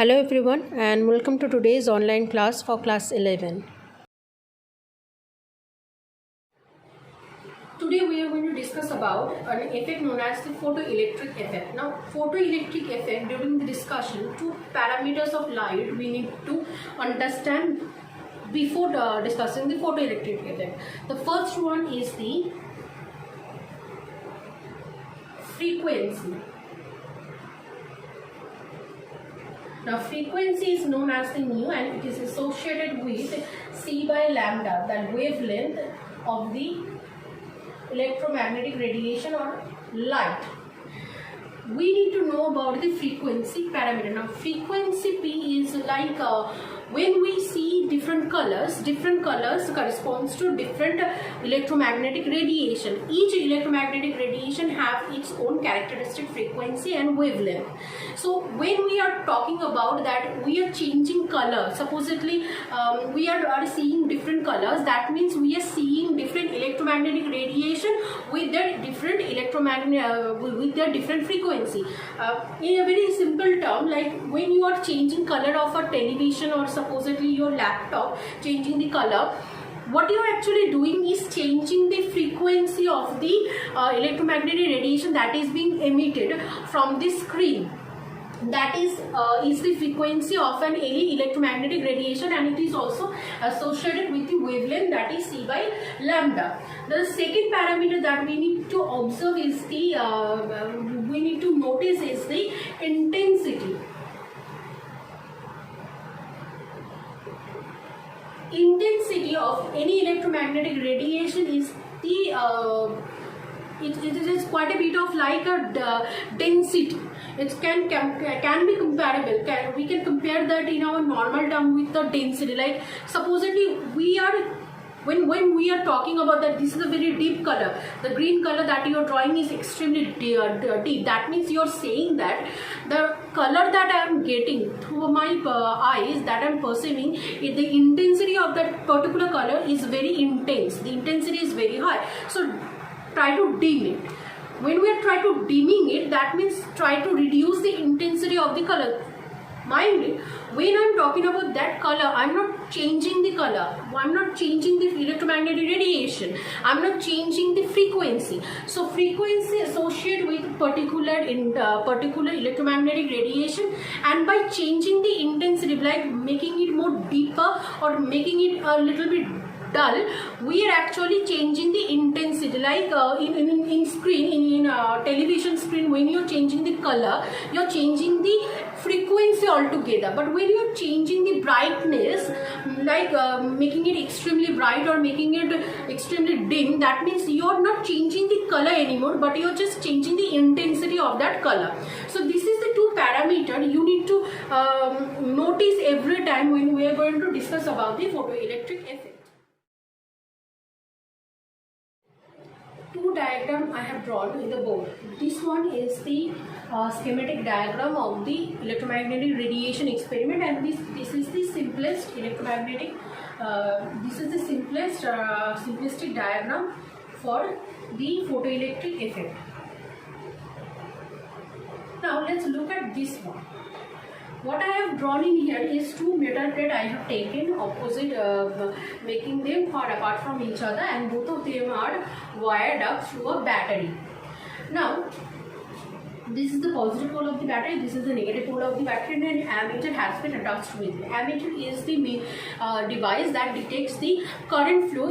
Hello everyone and welcome to today's online class for class 11. Today we are going to discuss about an effect known as the photoelectric effect. Now photoelectric effect, during the discussion, two parameters of light we need to understand before discussing the photoelectric effect. The first one is the frequency. Now frequency is known as the mu and it is associated with c by lambda, the wavelength of the electromagnetic radiation or light. We need to know about the frequency parameter. Now frequency P is like when we see different colors corresponds to different electromagnetic radiation. Each electromagnetic radiation have its own characteristic frequency and wavelength. So when we are talking about that, we are changing color. Supposedly we are seeing different colors. That means we are seeing different electromagnetic radiation with their different with their different frequency. In a very simple term, like when you are changing color of a television or supposedly your laptop, changing the color, what you are actually doing is changing the frequency of the electromagnetic radiation that is being emitted from the screen. That is the frequency of an any electromagnetic radiation, and it is also associated with the wavelength, that is c by lambda. The second parameter that we need to observe is the we need to notice is the intensity. Intensity of any electromagnetic radiation is the it is quite a bit of like a density. It can be comparable. We can compare that in our normal term with the density. Like supposedly we are when we are talking about that this is a very deep color, the green color that you are drawing is extremely deep. That means you are saying that the color that I am getting through my eyes, that I am perceiving, the intensity of that particular color is very intense. The intensity is very high. So try to dim it. When we are trying to dimming it, that means try to reduce the intensity of the color. Mind it, when I am talking about that color, I am not changing the color, I am not changing the electromagnetic radiation, I am not changing the frequency. So frequency associated with particular electromagnetic radiation, and by changing the intensity, like making it more deeper or making it a little bit dull, we are actually changing the intensity. Like in screen, in television screen, when you're changing the color, you're changing the frequency altogether. But when you're changing the brightness, like making it extremely bright or making it extremely dim, that means you're not changing the color anymore, but you're just changing the intensity of that color. So this is the two parameter you need to notice every time when we are going to discuss about the photoelectric effect. Two diagram I have drawn in the board. This one is the schematic diagram of the electromagnetic radiation experiment, and this is the simplest electromagnetic simplistic diagram for the photoelectric effect. Now let's look at this one. What I have drawn in here is two metal plates I have taken opposite, making them far apart from each other, and both of them are wired up through a battery. Now this is the positive pole of the battery, this is the negative pole of the battery, and an ammeter has been attached with it. Ammeter is the main device that detects the current flow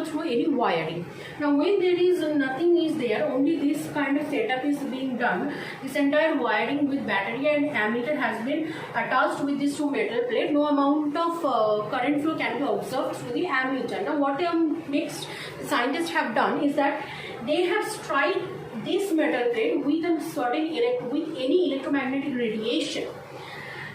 through any wiring. Now when there is nothing is there, only this kind of setup is being done, this entire wiring with battery and ammeter has been attached with these two metal plate, no amount of current flow can be observed through the ammeter. Now what next scientists have done is that they have struck this metal plate with any electromagnetic radiation,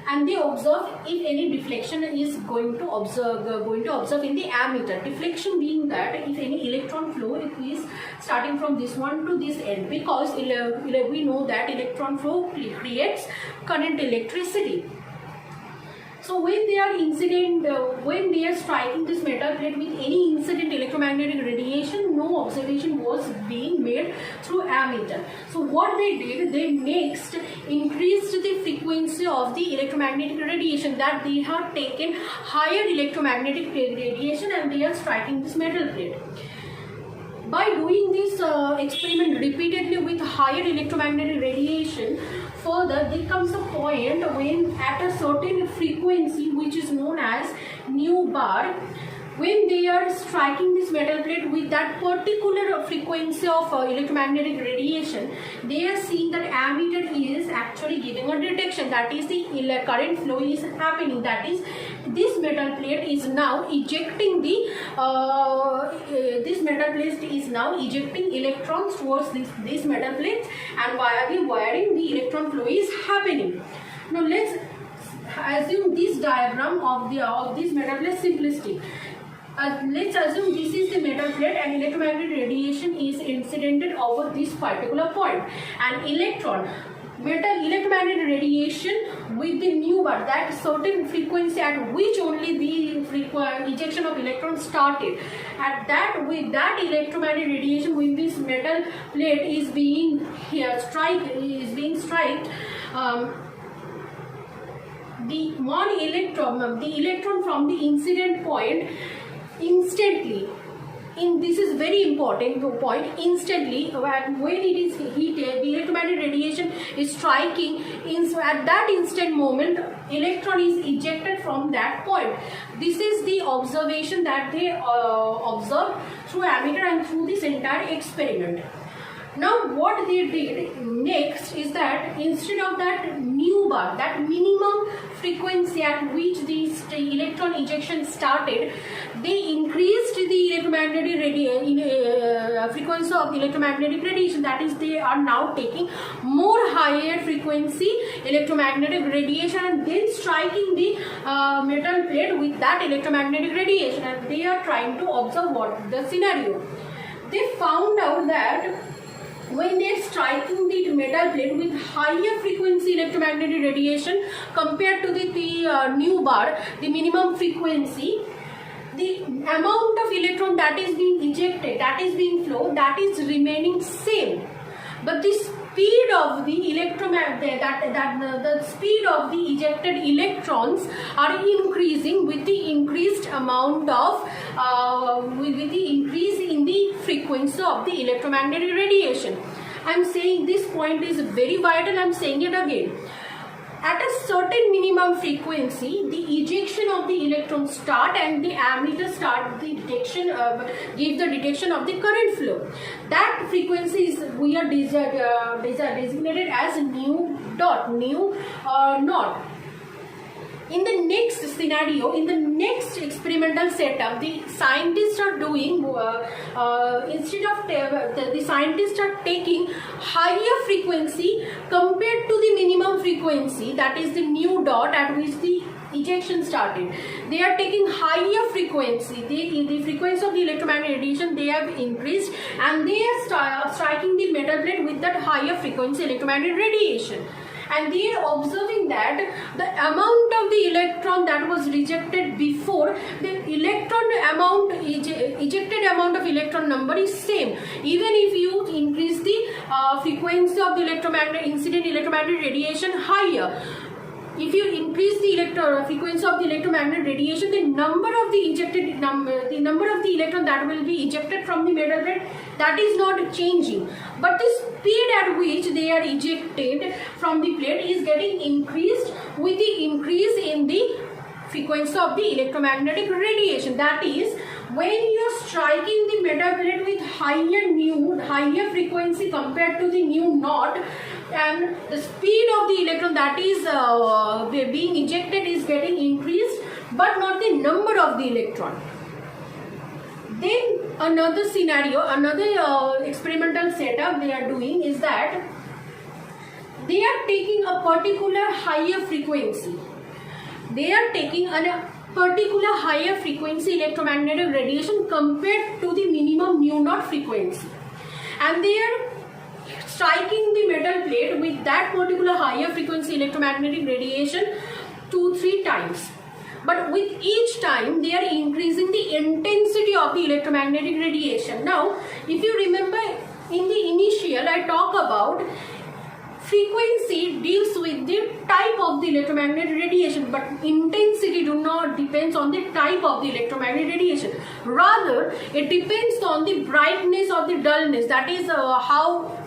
and they observe if any deflection is going to observe in the ammeter. Deflection being that if any electron flow is starting from this one to this end, because we know that electron flow creates current electricity. So when they are when they are striking this metal plate with any incident electromagnetic radiation, no observation was being made through ammeter. So what they did, they next increased the frequency of the electromagnetic radiation, that they have taken higher electromagnetic radiation and they are striking this metal plate. By doing this experiment repeatedly with higher electromagnetic radiation, further there comes a point when at a certain frequency which is known as nu bar, when they are striking this metal plate with that particular frequency of electromagnetic radiation, they are seeing that ammeter is actually giving a detection, that is the current flow is happening, that is this metal plate is now ejecting the electrons towards this metal plate, and via the wiring the electron flow is happening. Now let's assume this diagram of this metal plate simplistic. Let's assume this is the metal plate and electromagnetic radiation is incidented over this particular point, and electromagnetic radiation with the nu bar, that certain frequency at which only the ejection of electrons started, at that with that electromagnetic radiation when this metal plate is being striked, the electron from the incident point instantly, this is very important point, instantly when it is heated, the electromagnetic radiation is striking, at that instant moment electron is ejected from that point. This is the observation that they observed through ammeter and through this entire experiment. Now what they did next is that instead of that nu bar, that minimum frequency at which the electron ejection started, they increased the electromagnetic frequency of electromagnetic radiation, that is they are now taking more higher frequency electromagnetic radiation and then striking the metal plate with that electromagnetic radiation, and they are trying to observe what the scenario. They found out that when they are striking the metal plate with higher frequency electromagnetic radiation compared to the nu bar, the minimum frequency, the amount of electron that is being ejected, that is being flowed, that is remaining same, but the speed of the the speed of the ejected electrons are increasing with the increased amount of with the increase in the frequency of the electromagnetic radiation. I am saying this point is very vital. I am saying it again. At a certain minimum frequency, the ejection of the electrons start and the ammeter start the detection, give the detection of the current flow. That frequency is we are designated as nu naught. In the next scenario, in the next experimental setup, the scientists are doing instead of the scientists are taking higher frequency compared to the minimum frequency, that is the nu dot at which the ejection started. They are taking higher frequency. The frequency of the electromagnetic radiation they have increased, and they are striking the metal plate with that higher frequency electromagnetic radiation. And they are observing that the amount of the electron that was rejected before, the electron amount, ejected amount of electron number is same. Even if you increase the frequency of the incident electromagnetic radiation higher, if you increase the frequency of the electromagnetic radiation, the number of the number of the electron that will be ejected from the metal plate, that is not changing, but the speed at which they are ejected from the plate is getting increased with the increase in the frequency of the electromagnetic radiation. That is, when you are striking the metal plate with higher frequency compared to the nu naught, and the speed of the electron that is being ejected is getting increased, but not the number of the electron. Then another scenario, another experimental setup they are doing is that they are taking a particular higher frequency. They are taking a particular higher frequency electromagnetic radiation compared to the minimum nu naught frequency, and they are striking the metal plate with that particular higher frequency electromagnetic radiation 2-3 times. but with each time they are increasing the intensity of the electromagnetic radiation. Now, if you remember in the initial I talk about frequency deals with the type of the electromagnetic radiation, but intensity do not depends on the type of the electromagnetic radiation. Rather, it depends on the brightness or the dullness. That is how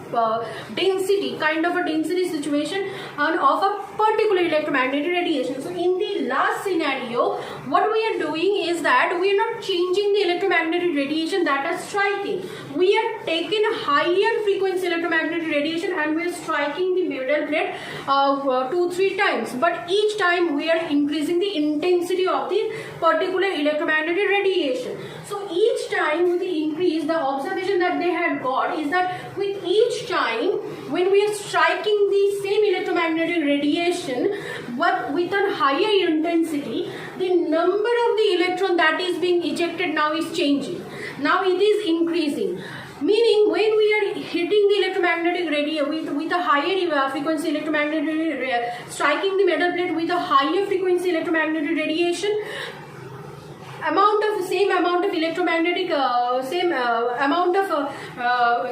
density, kind of a density situation of a particular electromagnetic radiation. So in the last scenario, what we are doing is that we are not changing the electromagnetic radiation that is striking. We are taking a higher frequency electromagnetic radiation and we are striking the metal plate 2-3 times, but each time we are increasing the intensity of the particular electromagnetic radiation. So each time with the increase, the observation that they had got is that with each time when we are striking the same electromagnetic radiation but with a higher intensity, the number of the electron that is being ejected now is changing. Now it is increasing. Meaning when we are hitting the electromagnetic radiation with a higher frequency electromagnetic striking the metal plate with a higher frequency electromagnetic radiation, same amount of electromagnetic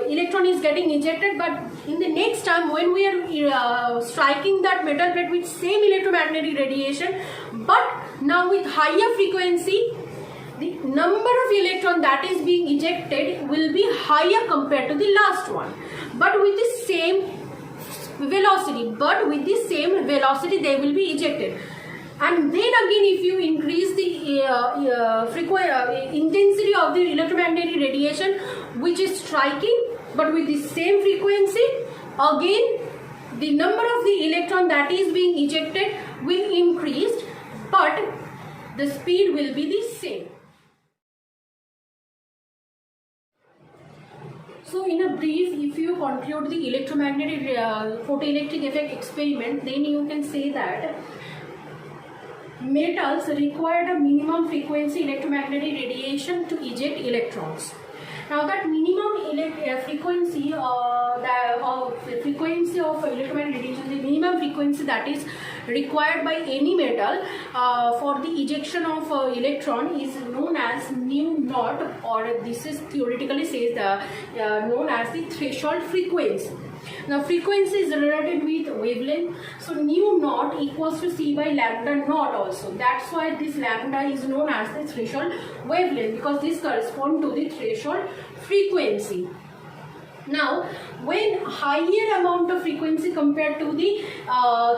electron is getting ejected, but in the next time when we are striking that metal plate with same electromagnetic radiation but now with higher frequency, the number of electron that is being ejected will be higher compared to the last one, but with the same velocity, they will be ejected. And then again, if you increase the intensity of the electromagnetic radiation which is striking but with the same frequency, again the number of the electron that is being ejected will increase but the speed will be the same. So in a brief, if you conclude the electromagnetic photoelectric effect experiment, then you can say that metals required a minimum frequency electromagnetic radiation to eject electrons. Now that minimum frequency of electromagnetic radiation, the minimum frequency that is required by any metal for the ejection of electron is known as nu naught, or this is theoretically says known as the threshold frequency. Now frequency is related with wavelength, so nu naught equals to c by lambda naught also. That's why this lambda is known as the threshold wavelength, because this corresponds to the threshold frequency. Now when higher amount of frequency compared to the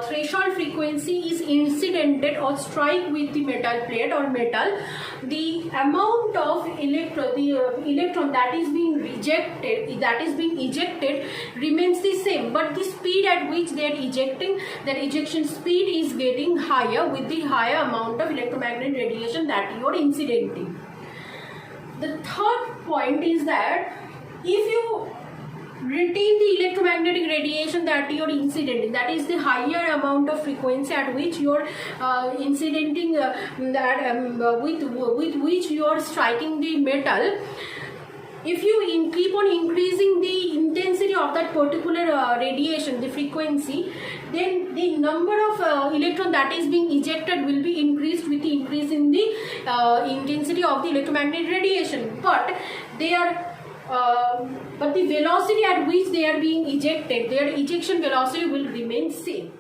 threshold frequency is incidented or strike with the metal plate or metal, the amount of electron that is being ejected remains the same, but the speed at which they are ejecting, that ejection speed is getting higher with the higher amount of electromagnetic radiation that you are incidenting. The third point is that if you retain the electromagnetic radiation that you are incidenting, that is the higher amount of frequency at which you are incidenting with which you are striking the metal, if you keep on increasing the intensity of that particular radiation, the frequency, then the number of electron that is being ejected will be increased with the increase in the intensity of the electromagnetic radiation, but the velocity at which they are being ejected, their ejection velocity will remain same.